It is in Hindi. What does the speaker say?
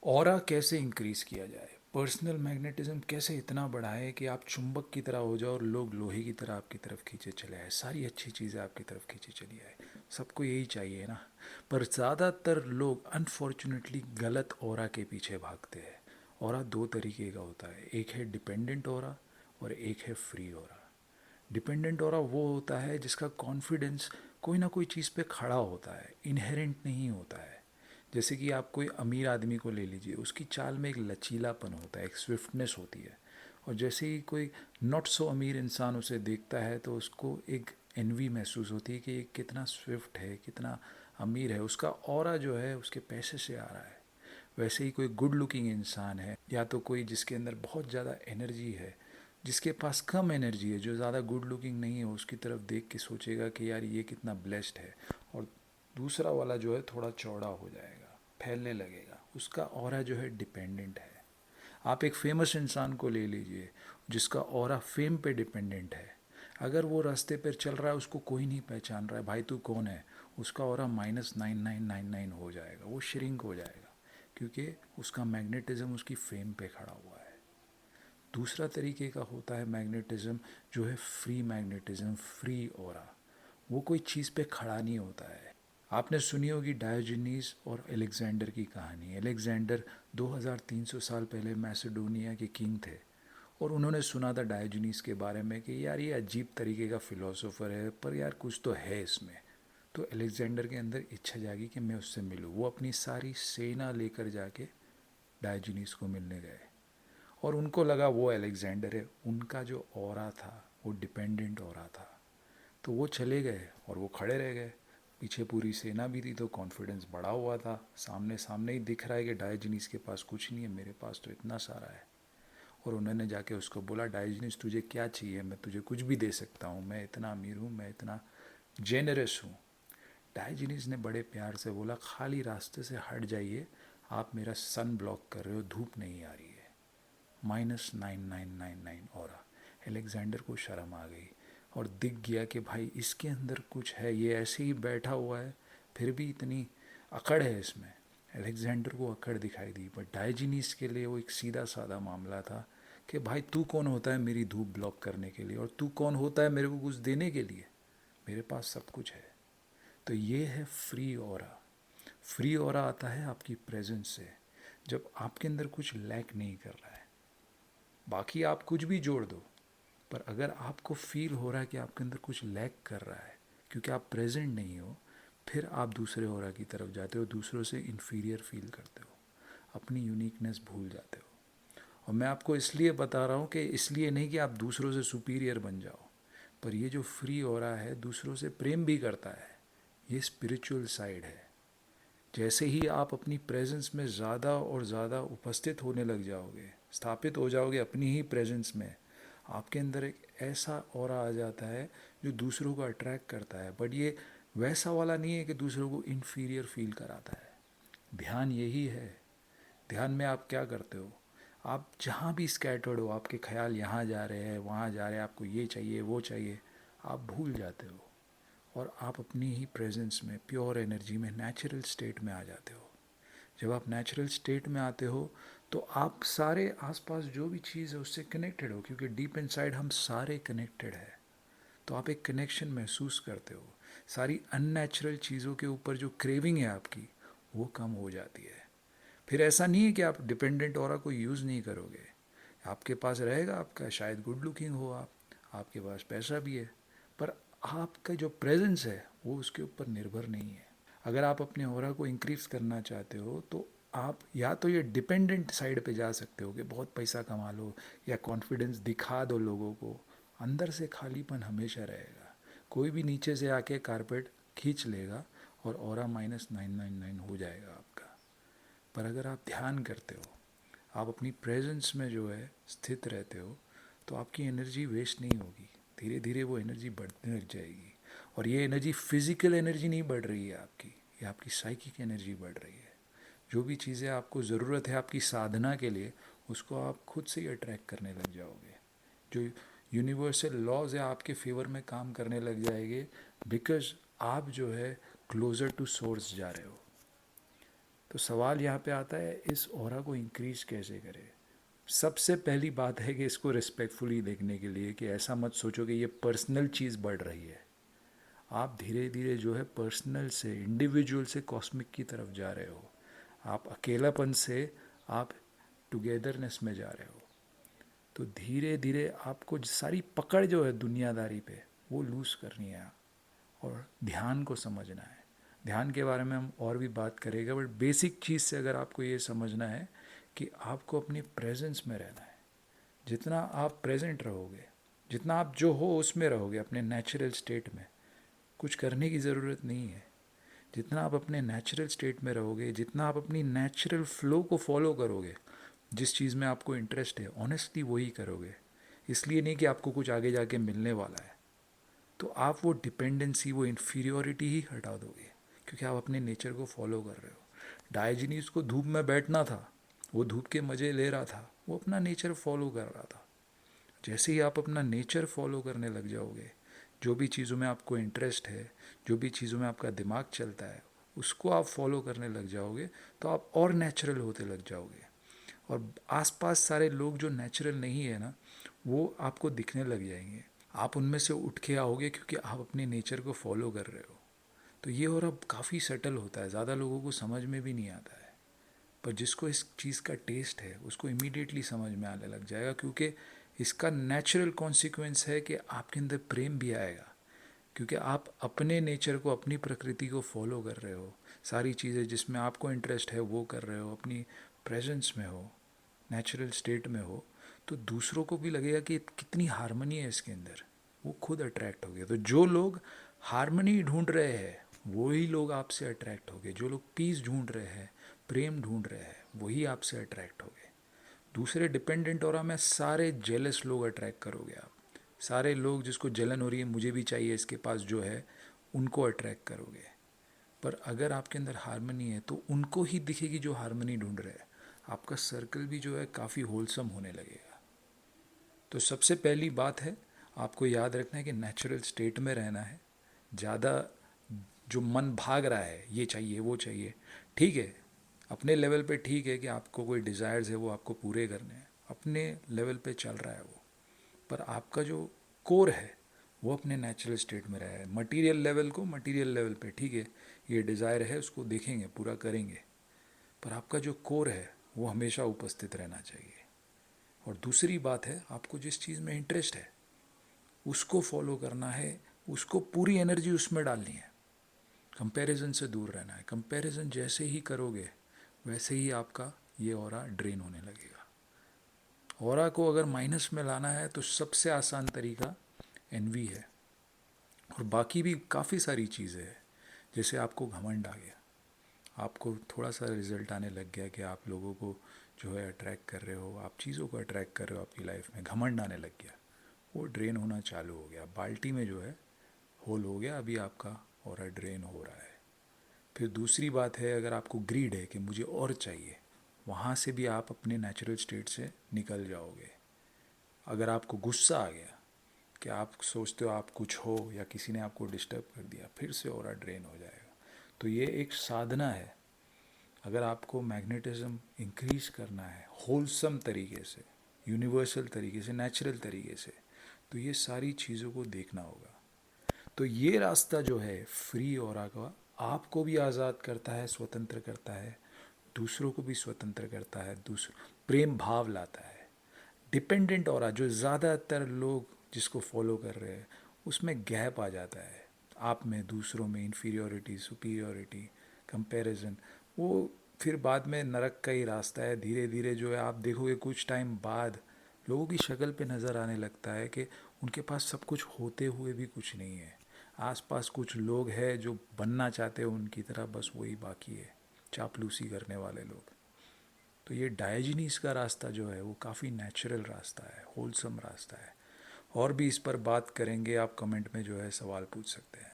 ऑरा कैसे इंक्रीज किया जाए, पर्सनल मैग्नेटिज्म कैसे इतना बढ़ाए कि आप चुंबक की तरह हो जाओ और लोग लोहे की तरह आपकी तरफ खींचे चले आए, सारी अच्छी चीज़ें आपकी तरफ खींची चली आए। सबको यही चाहिए ना। पर ज़्यादातर लोग अनफॉर्चुनेटली गलत ऑरा के पीछे भागते हैं। ऑरा दो तरीके का होता है, एक है डिपेंडेंट ऑरा और एक है फ्री ऑरा। डिपेंडेंट ऑरा वो होता है जिसका कॉन्फिडेंस कोई ना कोई चीज़ पे खड़ा होता है, इनहेरेंट नहीं होता है। जैसे कि आप कोई अमीर आदमी को ले लीजिए, उसकी चाल में एक लचीलापन होता है, एक स्विफ्टनेस होती है। और जैसे ही कोई नॉट सो अमीर इंसान उसे देखता है तो उसको एक एनवी महसूस होती है कि ये कितना स्विफ्ट है, कितना अमीर है, उसका ऑरा जो है उसके पैसे से आ रहा है। वैसे ही कोई गुड लुकिंग इंसान है या तो कोई जिसके अंदर बहुत ज़्यादा एनर्जी है, जिसके पास कम एनर्जी है, जो ज़्यादा गुड लुकिंग नहीं है, उसकी तरफ देख के सोचेगा कि यार ये कितना ब्लेस्ड है। और दूसरा वाला जो है थोड़ा चौड़ा हो जाएगा, फैलने लगेगा, उसका ऑरा जो है डिपेंडेंट है। आप एक फेमस इंसान को ले लीजिए जिसका ऑरा फेम पे डिपेंडेंट है। अगर वो रास्ते पर चल रहा है, उसको कोई नहीं पहचान रहा है, भाई तू कौन है, उसका ऑरा -9999 हो जाएगा, वो श्रिंक हो जाएगा, क्योंकि उसका मैग्नेटिज्म उसकी फेम पे खड़ा हुआ है। दूसरा तरीके का होता है मैग्नेटिज्म, जो है फ्री मैग्नेटिज्म, फ्री ऑरा। वो कोई चीज़ पे खड़ा नहीं होता है। आपने सुनी होगी डायोजनीस और एलेक्जेंडर की कहानी। एलेक्जेंडर 2300 साल पहले मैसेडोनिया के किंग थे, और उन्होंने सुना था डायोजनीस के बारे में कि यार ये अजीब तरीके का फ़िलोसोफ़र है, पर यार कुछ तो है इसमें। तो एलेक्जेंडर के अंदर इच्छा जागी कि मैं उससे मिलूँ। वो अपनी सारी सेना लेकर जाके डायोजनीस को मिलने गए, और उनको लगा वो अलेक्जेंडर है। उनका जो ऑरा था वो डिपेंडेंट ऑरा था। तो वो चले गए और वो खड़े रह गए। पीछे पूरी सेना भी थी, तो कॉन्फिडेंस बढ़ा हुआ था, सामने सामने ही दिख रहा है कि डायोजनीस के पास कुछ नहीं है, मेरे पास तो इतना सारा है। और उन्होंने जाके उसको बोला, डायोजनीस तुझे क्या चाहिए, मैं तुझे कुछ भी दे सकता हूँ, मैं इतना अमीर हूँ, मैं इतना जेनरस हूँ। डायोजनीस ने बड़े प्यार से बोला, खाली रास्ते से हट जाइए, आप मेरा सन ब्लॉक कर रहे हो, धूप नहीं आ रही है। -9999 और एलेक्जेंडर को शर्म आ गई और दिख गया कि भाई इसके अंदर कुछ है, ये ऐसे ही बैठा हुआ है, फिर भी इतनी अकड़ है इसमें। एलेक्जेंडर को अकड़ दिखाई दी, पर डायजीनिस के लिए वो एक सीधा साधा मामला था कि भाई तू कौन होता है मेरी धूप ब्लॉक करने के लिए, और तू कौन होता है मेरे को कुछ देने के लिए, मेरे पास सब कुछ है। तो ये है फ्री ऑरा। फ्री ऑरा आता है आपकी प्रेजेंस से, जब आपके अंदर कुछ लैक नहीं कर रहा है। बाकी आप कुछ भी जोड़ दो, पर अगर आपको फील हो रहा है कि आपके अंदर कुछ लैक कर रहा है क्योंकि आप प्रेजेंट नहीं हो, फिर आप दूसरे ऑरा की तरफ जाते हो, दूसरों से इन्फीरियर फील करते हो, अपनी यूनिकनेस भूल जाते हो। और मैं आपको इसलिए बता रहा हूँ कि इसलिए नहीं कि आप दूसरों से सुपीरियर बन जाओ, पर ये जो फ्री ऑरा है दूसरों से प्रेम भी करता है, ये स्पिरिचुअल साइड है। जैसे ही आप अपनी प्रेजेंस में ज़्यादा और ज़्यादा उपस्थित होने लग जाओगे, स्थापित हो जाओगे अपनी ही प्रेजेंस में, आपके अंदर एक ऐसा ऑरा आ जाता है जो दूसरों को अट्रैक्ट करता है। बट ये वैसा वाला नहीं है कि दूसरों को इन्फीरियर फील कराता है। ध्यान यही है। ध्यान में आप क्या करते हो, आप जहाँ भी स्कैटर्ड हो, आपके ख्याल यहाँ जा रहे हैं वहाँ जा रहे हैं, आपको ये चाहिए वो चाहिए, आप भूल जाते हो और आप अपनी ही प्रेजेंस में, प्योर एनर्जी में, नेचुरल स्टेट में आ जाते हो। जब आप नेचुरल स्टेट में आते हो तो आप सारे आसपास जो भी चीज़ है उससे कनेक्टेड हो, क्योंकि डीप इनसाइड हम सारे कनेक्टेड है। तो आप एक कनेक्शन महसूस करते हो। सारी अननेचुरल चीज़ों के ऊपर जो क्रेविंग है आपकी, वो कम हो जाती है। फिर ऐसा नहीं है कि आप डिपेंडेंट ऑरा को यूज़ नहीं करोगे, आपके पास रहेगा, आपका शायद गुड लुकिंग हो आप, आपके पास पैसा भी है, पर आपका जो प्रेजेंस है वो उसके ऊपर निर्भर नहीं है। अगर आप अपने ऑरा को इंक्रीज करना चाहते हो तो आप या तो ये डिपेंडेंट साइड पे जा सकते हो कि बहुत पैसा कमा लो या कॉन्फिडेंस दिखा दो लोगों को, अंदर से खालीपन हमेशा रहेगा। कोई भी नीचे से आके कारपेट खींच लेगा और ऑरा -999 हो जाएगा आपका। पर अगर आप ध्यान करते हो, आप अपनी प्रेजेंस में जो है स्थित रहते हो, तो आपकी एनर्जी वेस्ट नहीं होगी, धीरे धीरे वो एनर्जी बढ़ने लग जाएगी। और ये एनर्जी फिजिकल एनर्जी नहीं बढ़ रही है आपकी, ये आपकी साइकिक एनर्जी बढ़ रही है। जो भी चीज़ें आपको ज़रूरत है आपकी साधना के लिए, उसको आप खुद से ही अट्रैक्ट करने लग जाओगे। जो यूनिवर्सल लॉज है आपके फेवर में काम करने लग जाएंगे, बिकॉज आप जो है क्लोज़र टू सोर्स जा रहे हो। तो सवाल यहाँ पे आता है, इस ऑरा को इंक्रीज कैसे करें। सबसे पहली बात है कि इसको रिस्पेक्टफुली देखने के लिए कि ऐसा मत सोचो कि ये पर्सनल चीज़ बढ़ रही है। आप धीरे धीरे जो है पर्सनल से, इंडिविजुअल से कॉस्मिक की तरफ जा रहे हो। आप अकेलापन से आप टुगेदरनेस में जा रहे हो। तो धीरे धीरे आपको सारी पकड़ जो है दुनियादारी पे वो लूज़ करनी है और ध्यान को समझना है। ध्यान के बारे में हम और भी बात करेंगे, बट बेसिक चीज़ से अगर आपको ये समझना है कि आपको अपनी प्रेजेंस में रहना है। जितना आप प्रेजेंट रहोगे, जितना आप जो हो उसमें रहोगे, अपने नेचुरल स्टेट में, कुछ करने की ज़रूरत नहीं है। जितना आप अपने नेचुरल स्टेट में रहोगे, जितना आप अपनी नेचुरल फ्लो को फॉलो करोगे, जिस चीज़ में आपको इंटरेस्ट है ऑनेस्टली वही करोगे। इसलिए नहीं कि आपको कुछ आगे जाके मिलने वाला है। तो आप वो डिपेंडेंसी, वो इन्फीरियोरिटी ही हटा दोगे, क्योंकि आप अपने नेचर को फॉलो कर रहे हो। डायोजनीस को धूप में बैठना था, वो धूप के मज़े ले रहा था, वो अपना नेचर फॉलो कर रहा था। जैसे ही आप अपना नेचर फॉलो करने लग जाओगे, जो भी चीज़ों में आपको इंटरेस्ट है, जो भी चीज़ों में आपका दिमाग चलता है, उसको आप फॉलो करने लग जाओगे, तो आप और नेचुरल होते लग जाओगे। और आसपास सारे लोग जो नेचुरल नहीं है ना, वो आपको दिखने लग जाएंगे। आप उनमें से उठ के आओगे, क्योंकि आप अपने नेचर को फॉलो कर रहे हो। तो ये और अब काफ़ी सेटल होता है, ज़्यादा लोगों को समझ में भी नहीं आता है। पर जिसको इस चीज़ का टेस्ट है उसको इमीडिएटली समझ में आने लग जाएगा, क्योंकि इसका नेचुरल कॉन्सिक्वेंस है कि आपके अंदर प्रेम भी आएगा, क्योंकि आप अपने नेचर को, अपनी प्रकृति को फॉलो कर रहे हो। सारी चीज़ें जिसमें आपको इंटरेस्ट है वो कर रहे हो, अपनी प्रेजेंस में हो, नेचुरल स्टेट में हो। तो दूसरों को भी लगेगा कि कितनी हारमनी है इसके अंदर, वो खुद अट्रैक्ट हो गए। तो जो लोग हारमनी ढूंढ रहे हैं वही लोग आपसे अट्रैक्ट हो गए। जो लोग पीस ढूंढ रहे हैं, प्रेम ढूंढ रहे हैं, वही आपसे अट्रैक्ट हो गए। दूसरे डिपेंडेंट और में सारे जेलस लोग अट्रैक्ट करोगे आप। सारे लोग जिसको जलन हो रही है, मुझे भी चाहिए इसके पास जो है, उनको अट्रैक्ट करोगे। पर अगर आपके अंदर हारमनी है तो उनको ही दिखेगी जो हारमनी ढूंढ रहे हैं। आपका सर्कल भी जो है काफ़ी होलसम होने लगेगा। तो सबसे पहली बात है, आपको याद रखना है कि नेचुरल स्टेट में रहना है। ज़्यादा जो मन भाग रहा है, ये चाहिए वो चाहिए, ठीक है, अपने लेवल पे ठीक है कि आपको कोई डिज़ायर्स है वो आपको पूरे करने हैं, अपने लेवल पे चल रहा है वो। पर आपका जो कोर है वो अपने नेचुरल स्टेट में रहा है। मटेरियल लेवल को मटेरियल लेवल पे ठीक है, ये डिज़ायर है उसको देखेंगे, पूरा करेंगे, पर आपका जो कोर है वो हमेशा उपस्थित रहना चाहिए। और दूसरी बात है, आपको जिस चीज़ में इंटरेस्ट है उसको फॉलो करना है, उसको पूरी एनर्जी उसमें डालनी है। कंपैरिजन से दूर रहना है। कंपैरिजन जैसे ही करोगे वैसे ही आपका ये ऑरा ड्रेन होने लगेगा। ऑरा को अगर माइनस में लाना है तो सबसे आसान तरीका एनवी है। और बाकी भी काफ़ी सारी चीज़ें हैं। जैसे आपको घमंड आ गया, आपको थोड़ा सा रिजल्ट आने लग गया कि आप लोगों को जो है अट्रैक्ट कर रहे हो, आप चीज़ों को अट्रैक्ट कर रहे हो आपकी लाइफ में, घमंड आने लग गया, वो ड्रेन होना चालू हो गया। बाल्टी में जो है होल हो गया, अभी आपका ऑरा ड्रेन हो रहा है। फिर दूसरी बात है, अगर आपको ग्रीड है कि मुझे और चाहिए, वहाँ से भी आप अपने नेचुरल स्टेट से निकल जाओगे। अगर आपको गुस्सा आ गया कि आप सोचते हो आप कुछ हो या किसी ने आपको डिस्टर्ब कर दिया, फिर से ऑरा ड्रेन हो जाएगा। तो ये एक साधना है। अगर आपको मैग्नेटिज्म इंक्रीज करना है होलसम तरीके से, यूनिवर्सल तरीके से, नेचुरल तरीके से, तो ये सारी चीज़ों को देखना होगा। तो ये रास्ता जो है फ्री ऑरा का, आपको भी आज़ाद करता है, स्वतंत्र करता है, दूसरों को भी स्वतंत्र करता है, दूसरों प्रेम भाव लाता है। डिपेंडेंट ऑरा जो ज़्यादातर लोग जिसको फॉलो कर रहे हैं, उसमें गैप आ जाता है। आप में, दूसरों में इन्फीरियोरिटी, सुपीरियोरिटी, कंपैरिजन, वो फिर बाद में नरक का ही रास्ता है। धीरे धीरे जो है आप देखोगे कुछ टाइम बाद लोगों की शक्ल पे नज़र आने लगता है कि उनके पास सब कुछ होते हुए भी कुछ नहीं है। आसपास कुछ लोग हैं जो बनना चाहते हैं उनकी तरह, बस वही बाकी है, चापलूसी करने वाले लोग। तो ये डायोजनीस का रास्ता जो है वो काफ़ी नेचुरल रास्ता है, होलसम रास्ता है। और भी इस पर बात करेंगे, आप कमेंट में जो है सवाल पूछ सकते हैं।